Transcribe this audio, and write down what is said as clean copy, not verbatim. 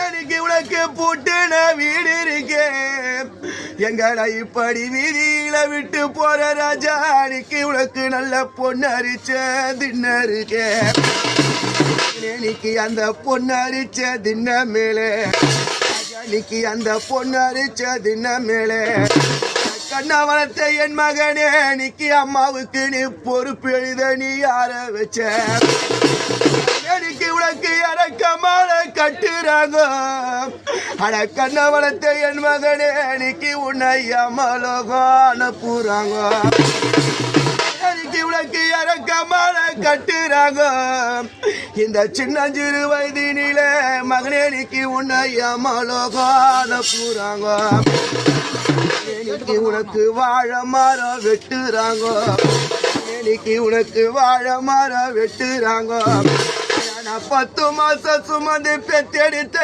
எனக்கு உனக்கு பூட்டுன வீடு இருக்கேன் எங்களை இப்படி வீதியில விட்டு போற ராஜா அன்னைக்கு உனக்கு நல்ல பொண்ணரிச்ச தின்ன இருக்கேன் இன்னைக்கு அந்த பொண்ணரிச்ச தின்ன மேலே அன்னைக்கு அந்த பொண்ணரிச்ச தின்ன மேலே கண்ணா வளர்த்த என் மகனே இன்னைக்கு அம்மாவுக்கு நீ பொறுப்பு எழுத நீ யார வச்ச எனக்கு உனக்கு இறக்கமான கட்டுறாங்க அட கண்ண வளர்த்த என் மகனே இன்னைக்கு உன்னை அம்மாலோகம் அனுப்புறாங்க எனக்கு உனக்கு இறக்கமான கட்டுறாங்க இந்த சின்னஞ்சிறு வயதினில மகனே இன்னைக்கு உன்னை அம்மாலோகம் அனுப்புறாங்க இன்னைக்கு உனக்கு வாழை மரம் வெட்டுறாங்க இன்னைக்கு உனக்கு வாழை மரம் வெட்டுறாங்க 10 மாசம் சுமந்து பெத்தெடுத்த